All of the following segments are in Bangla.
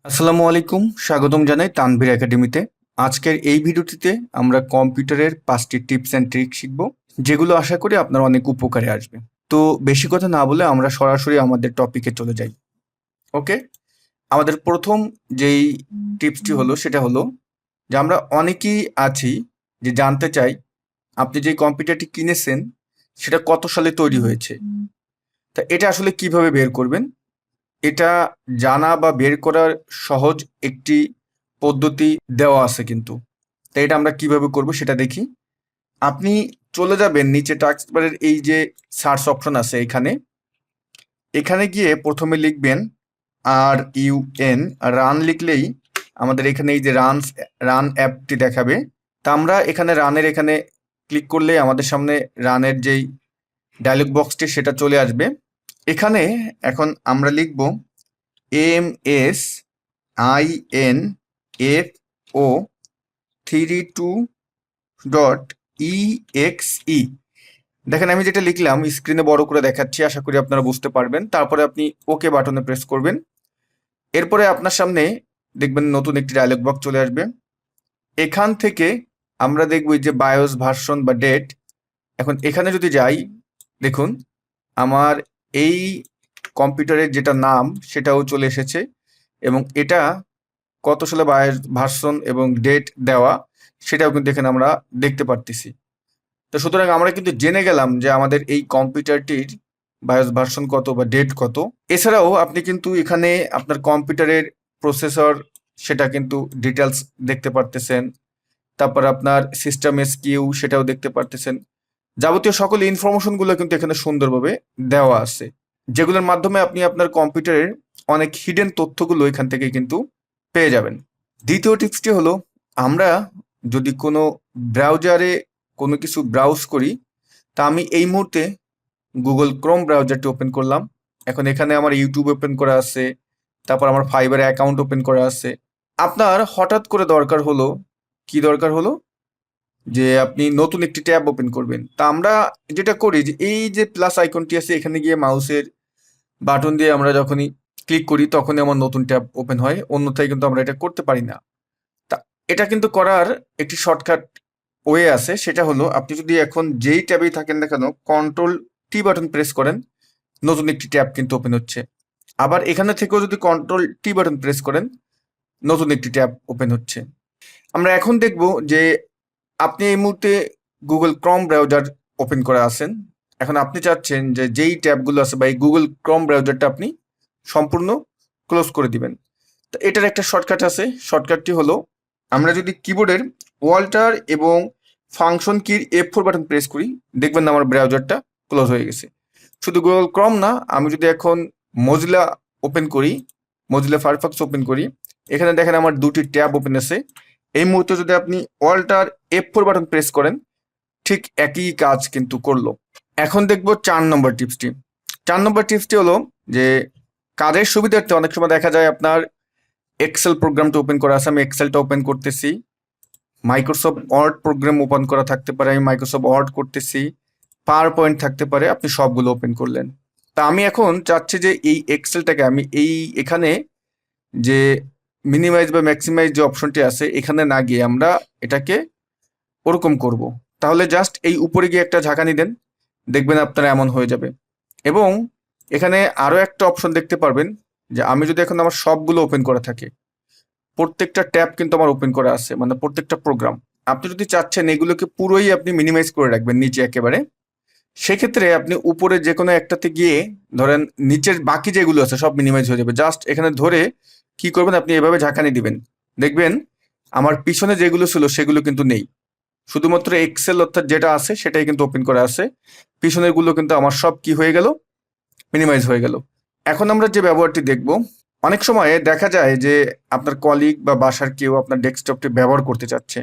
আসসালামু আলাইকুম, স্বাগতম জানাই তানভীর একাডেমিতে। আজকের এই ভিডিওটিতে আমরা কম্পিউটারের 5টি টিপস অ্যান্ড ট্রিক শিখব, যেগুলো আশা করি আপনার অনেক উপকারে আসবে। তো বেশি কথা না বলে আমরা সরাসরি আমাদের টপিকে চলে যাই। ওকে, আমাদের প্রথম যেই টিপসটি হলো সেটা হলো যে আমরা অনেকেই আছি যে জানতে চাই আপনি যে কম্পিউটারটি কিনেছেন সেটা কত সালে তৈরি হয়েছে। তা এটা আসলে কিভাবে বের করবেন? এটা জানা বা বের করার সহজ একটি পদ্ধতি দেওয়া আছে কিন্তু। তাই এটা আমরা কিভাবে করব সেটা দেখি। আপনি চলে যাবেন নিচে টাস্ক বারের এই যে সার্চ অপশন আছে এখানে। এখানে গিয়ে প্রথমে লিখবেন RUN, রান লিখলেই আমাদের এখানে এই যে রান অ্যাপটি দেখাবে। তা আমরা এখানে রানের এখানে ক্লিক করলেই আমাদের সামনে রানের যেই ডায়লগ বক্সটি সেটা চলে আসবে। এখানে এখন আমরা লিখব MSINFO32.exe। দেখেন আমি যেটা লিখলাম স্ক্রিনে বড় করে দেখাচ্ছি, আশা করি আপনারা বুঝতে পারবেন। তারপরে আপনি ওকে বাটনে প্রেস করবেন। এরপরে আপনার সামনে দেখবেন নতুন একটি ডায়লগ বক্স চলে আসবে। এখান থেকে আমরা দেখব যে বায়োস ভার্সন বা ডেট। এখন এখানে যদি যাই, দেখুন আমার এই কম্পিউটারের যেটা নাম সেটাও চলে এসেছে এবং এটা কত সালে ভার্সন এবং ডেট দেওয়া সেটাও কিন্তু এখানে আমরা দেখতে পারতেছি। তো সুতরাং আমরা কিন্তু জেনে গেলাম যে আমাদের এই কম্পিউটারটির বায়োস ভার্সন কত বা ডেট কত। এছাড়াও আপনি কিন্তু এখানে আপনার কম্পিউটারের প্রসেসর সেটা কিন্তু ডিটেলস দেখতে পারতেছেন। তারপর আপনার সিস্টেম এসকিউ সেটাও দেখতে পারতেছেন। যাবতীয় সকল ইনফরমেশনগুলো কিন্তু এখানে সুন্দরভাবে দেওয়া আছে, যেগুলোর মাধ্যমে আপনি আপনার কম্পিউটারের অনেক হিডেন তথ্যগুলো এখান থেকে কিন্তু পেয়ে যাবেন। দ্বিতীয় টিপসটি হলো, আমরা যদি কোনো ব্রাউজারে কোনো কিছু ব্রাউজ করি, তা আমি এই মুহূর্তে গুগল ক্রোম ব্রাউজারটি ওপেন করলাম। এখন এখানে আমার ইউটিউব ওপেন করা আছে, তারপর আমার ফাইবার অ্যাকাউন্ট ওপেন করা আছে। আপনার হঠাৎ করে দরকার হলো, কি দরকার হলো যে আপনি নতুন একটি ট্যাব ওপেন করবেন। তা আমরা যেটা করি যে এই যে প্লাস আইকনটি আছে এখানে গিয়ে মাউসের বাটন দিয়ে আমরা যখনই ক্লিক করি তখনই আমার নতুন ট্যাব ওপেন হয়, অন্যথায় কিন্তু আমরা এটা করতে পারি না। তা এটা কিন্তু করার একটি শর্টকাট ওয়ে আছে, সেটা হলো আপনি যদি এখন যেই ট্যাবেই থাকেন না কেন Ctrl+T বাটন প্রেস করেন, নতুন একটি ট্যাব কিন্তু ওপেন হচ্ছে। আবার এখানে থেকেও যদি Ctrl+T বাটন প্রেস করেন, নতুন একটি ট্যাব ওপেন হচ্ছে। আমরা এখন দেখব যে আপনি এই মুহূর্তে গুগল ক্রোম ব্রাউজার ওপেন করে আছেন। এখন আপনি চাচ্ছেন যে যেই ট্যাবগুলো আছে বা এই গুগল ক্রোম ব্রাউজারটা আপনি সম্পূর্ণ ক্লোজ করে দিবেন। তো এটার একটা শর্টকাট আছে। শর্টকাটটি হলো, আমরা যদি কিবোর্ডের ওয়াল্টার এবং ফাংশন কির F4 বাটন প্রেস করি, দেখবেন না আমার ব্রাউজারটা ক্লোজ হয়ে গেছে। শুধু গুগল ক্রোম না, আমি যদি এখন মজিলা ওপেন করি, মজিলা ফায়ারফক্স ওপেন করি, এখানে দেখেন আমার দুটি ট্যাব ওপেন আছে। এই মুহূর্তে যদি আপনি অল্টার F4 বাটন প্রেস করেন, ঠিক একই কাজ কিন্তু করলো। এখন দেখবো 4 নম্বর টিপসটি। 4 নম্বর টিপসটি হলো যে কাজের সুবিধার্থে অনেক সময় দেখা যায় আপনার এক্সেল প্রোগ্রামটা ওপেন করা আছে, আমি এক্সেলটা ওপেন করতেছি। মাইক্রোসফট ওয়ার্ড প্রোগ্রাম ওপেন করা থাকতে পারে, আমি মাইক্রোসফট ওয়ার্ড করতেছি। পাওয়ার পয়েন্ট থাকতে পারে, আপনি সবগুলো ওপেন করলেন। তা আমি এখন চাচ্ছি যে এই এক্সেলটাকে আমি এখানে যে মিনিমাইজ বা ম্যাক্সিমাইজ যে অপশনটি আছে এখানে না গিয়ে আমরা এটাকে ওরকম করব। তাহলে জাস্ট এই উপরে গিয়ে একটা ঝাঁকানি দেন, দেখবেন আপনারা এমন হয়ে যাবে। এবং এখানে আরও একটা অপশন দেখতে পারবেন যে আমি যদি এখন আমার সবগুলো ওপেন করা থাকে, প্রত্যেকটা ট্যাব কিন্তু আমার ওপেন করা আছে, মানে প্রত্যেকটা প্রোগ্রাম। আপনি যদি চাচ্ছেন এগুলোকে পুরোই আপনি মিনিমাইজ করে রাখবেন নিচে একেবারে, সেক্ষেত্রে আপনি উপরে যে কোনো একটাতে গিয়ে ধরেন নিচের বাকি যেগুলো আছে সব মিনিমাইজ হয়ে যাবে। জাস্ট এখানে ধরে কি করবেন, আপনি এভাবে ঝাঁকানি দিবেন, দেখবেন আমার পিছনে যেগুলো ছিল সেগুলো কিন্তু নেই। শুধুমাত্র এক্সেল অর্থাৎ যেটা আছে সেটাই কিন্তু ওপেন করা আছে, পিছনের গুলো কিন্তু আমার সব কি হয়ে গেল, মিনিমাইজ হয়ে গেল। এখন আমরা যে ব্যবহারটি দেখব, অনেক সময় দেখা যায় যে আপনার কলিগ বা বাসার কেউ আপনার ডেস্কটপটি ব্যবহার করতে চাচ্ছে।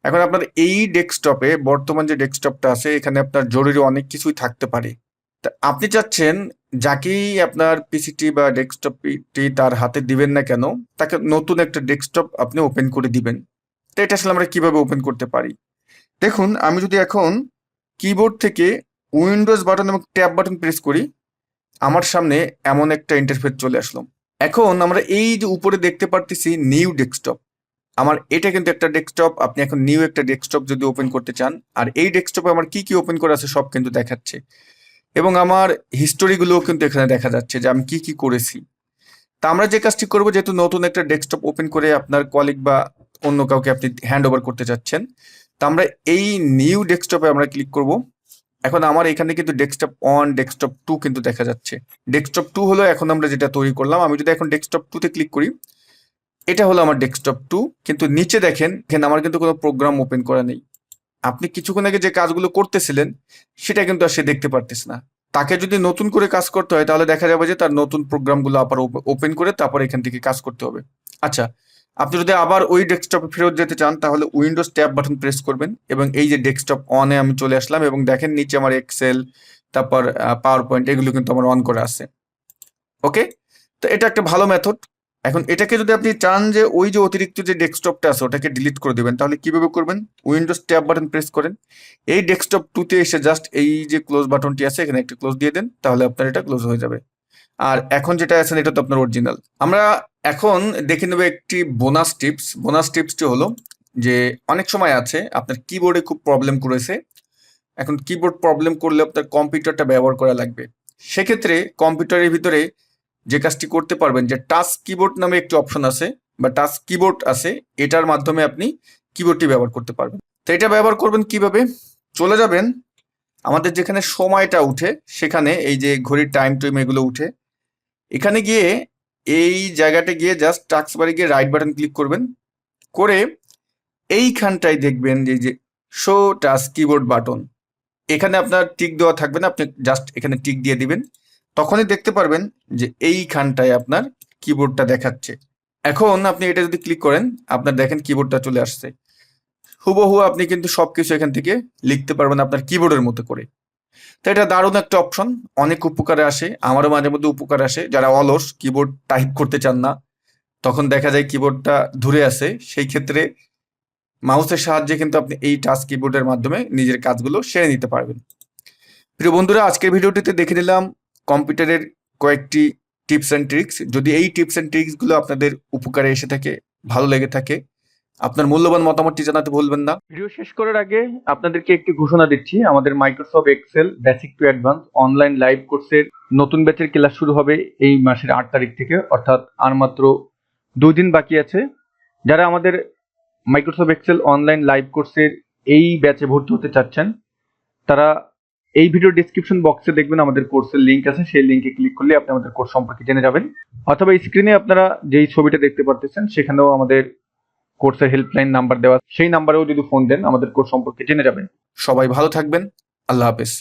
এখন আপনার এই ডেস্কটপে বর্তমান যে ডেস্কটপটা আছে এখানে আপনার জরুরি অনেক কিছুই থাকতে পারে। তা আপনি চাচ্ছেন যাকেই আপনার পিসিটি বা ডেস্কটপটি তার হাতে দিবেন না কেন, তাকে নতুন একটা ডেস্কটপ আপনি ওপেন করে দিবেন। তো এটা আসলে আমরা কিভাবে ওপেন করতে পারি? দেখুন, আমি যদি এখন কিবোর্ড থেকে উইন্ডোজ বাটন এবং ট্যাব বাটন প্রেস করি, আমার সামনে এমন একটা ইন্টারফেস চলে আসলো। এখন আমরা এই যে উপরে দেখতে পারতেছি নিউ ডেস্কটপ, আমার এটা কিন্তু একটা ডেস্কটপ। আপনি এখন নিউ একটা ডেস্কটপ যদি ওপেন করতে চান, আর এই ডেস্কটপে আমার কি কি ওপেন করা আছে সব কিন্তু দেখাচ্ছে, এবং আমার হিস্টোরিগুলোও কিন্তু এখানে দেখা যাচ্ছে যে আমি কি কি করেছি। তা আমরা যে কাজটি করবো, যেহেতু নতুন একটা ডেস্কটপ ওপেন করে আপনার কলিগ বা অন্য কাউকে আপনি হ্যান্ড ওভার করতে চাচ্ছেন, তা আমরা এই নিউ ডেস্কটপে আমরা ক্লিক করব। এখন আমার এখানে কিন্তু ডেস্কটপ 1, ডেস্কটপ 2 কিন্তু দেখা যাচ্ছে। ডেস্কটপ 2 হলো এখন আমরা যেটা তৈরি করলাম। আমি যদি এখন ডেস্কটপ 2 তে ক্লিক করি, এটা হলো আমার ডেস্কটপ 2। কিন্তু নিচে দেখেন, এখানে আমার কিন্তু কোনো প্রোগ্রাম ওপেন করা নেই। আপনি কিছুক্ষণ আগে যে কাজগুলো করতেছিলেন সেটা কিন্তু আর সে দেখতে পারতেছে না। তাকে যদি নতুন করে কাজ করতে হয়, তাহলে দেখা যাবে যে তার নতুন প্রোগ্রামগুলো আবার ওপেন করে তারপর এখান থেকে কাজ করতে হবে। আচ্ছা, আপনি যদি আবার ওই ডেস্কটপে ফেরত যেতে চান, তাহলে উইন্ডোজ ট্যাব বাটন প্রেস করবেন এবং এই যে ডেস্কটপ অনে আমি চলে আসলাম, এবং দেখেন নিচে আমার এক্সেল, তারপর পাওয়ার পয়েন্ট, এগুলো কিন্তু আমার অন করা আছে। ওকে, তো এটা একটা ভালো মেথড। এখন এটাকে যদি আপনি চান যে ওই যে অতিরিক্ত যে ডেস্কটপটা আছে ওটাকে ডিলিট করে দেবেন, তাহলে কিভাবে করবেন? উইন্ডোজ ট্যাব বাটন প্রেস করেন, এই ডেস্কটপ 2 তে এসে জাস্ট এই যে ক্লোজ বাটনটি আছে এখানে একটা ক্লোজ দিয়ে দেন, তাহলে আপনার এটা ক্লোজ হয়ে যাবে। আর এখন যেটা আছেন এটা তো আপনার অরিজিনাল। আমরা এখন দেখে নেব একটি বোনাস টিপস। বোনাস টিপসটি হলো যে অনেক সময় আছে আপনার কিবোর্ডে খুব প্রবলেম করেছে। এখন কিবোর্ড প্রবলেম করলে আপনার কম্পিউটারটা ব্যবহার করা লাগবে। সেক্ষেত্রে কম্পিউটারের ভিতরে যে কাজটি করতে পারবেন, যে টাচ কিবোর্ড নামে একটি অপশন আছে বা টাচ কিবোর্ড আছে, এটার মাধ্যমে আপনি কিবোর্ডটি ব্যবহার করতে পারবেন। তো এটা ব্যবহার করবেন কিভাবে? চলে যাবেন আমাদের যেখানে সময়টা উঠে, সেখানে এই যে ঘড়ির টাইম টুইম এগুলো উঠে, এখানে গিয়ে এই জায়গাটা গিয়ে জাস্ট টাস্ক বারে গিয়ে রাইট বাটন ক্লিক করবেন, করে এইখানটায় দেখবেন যে যে শো টাচ কিবোর্ড বাটন, এখানে আপনার টিক দেওয়া থাকবে না, আপনি জাস্ট এখানে টিক দিয়ে দিবেন। তখনই দেখতে পারবেন যে এইখানটায় আপনার কিবোর্ডটা দেখাচ্ছে। এখন আপনি এটা যদি ক্লিক করেন, আপনার দেখেন কিবোর্ডটা চলে আসছে। হুবহু আপনি কিন্তু সবকিছু এখান থেকে লিখতে পারবেন আপনার কিবোর্ডের মতো করে। তো এটা দারুণ একটা অপশন, অনেক উপকারে আসে। আমারও মাঝে মধ্যে উপকার আসে। যারা অলস, কিবোর্ড টাইপ করতে চান না, তখন দেখা যায় কিবোর্ডটা ধরে আছে, সেই ক্ষেত্রে মাউসের সাহায্যে কিন্তু আপনি এই টাচ কিবোর্ডের মাধ্যমে নিজের কাজগুলো সেরে নিতে পারবেন। প্রিয় বন্ধুরা, আজকের ভিডিওটিতে দেখে নিলাম কম্পিউটারের কয়েকটি টিপস অ্যান্ড ট্রিক্স। যদি এই টিপস অ্যান্ড ট্রিক্সগুলো আপনাদের উপকারে এসে থাকে, ভালো লেগে থাকে, আপনার মূল্যবান মতামতটি জানাতে ভুলবেন না। ভিডিও শেষ করার আগে আপনাদেরকে একটি ঘোষণা দিচ্ছি, আমাদের Microsoft Excel basic to advance online live কোর্সের নতুন ব্যাচের ক্লাস শুরু হবে এই মাসের 8 তারিখ থেকে, অর্থাৎ আর মাত্র 2 দিন বাকি আছে। যারা আমাদের মাইক্রোসফট এক্সেল অনলাইন লাইভ কোর্সের এই ব্যাচে ভর্তি হতে চাচ্ছেন, তারা এই ভিডিও ডিসক্রিপশন বক্সে দেখবেন আমাদের কোর্সের লিঙ্ক আছে, সেই লিঙ্কে ক্লিক করলে আপনি আমাদের কোর্স সম্পর্কে জেনে যাবেন। অথবা স্ক্রিনে আপনারা যেই ছবিটা দেখতে পারতেছেন সেখানেও আমাদের কোর্সের হেল্পলাইন নাম্বার দেওয়া, সেই নাম্বারেও যদি ফোন দেন আমাদের কোর্স সম্পর্কে জেনে যাবেন। সবাই ভালো থাকবেন। আল্লাহ হাফেজ।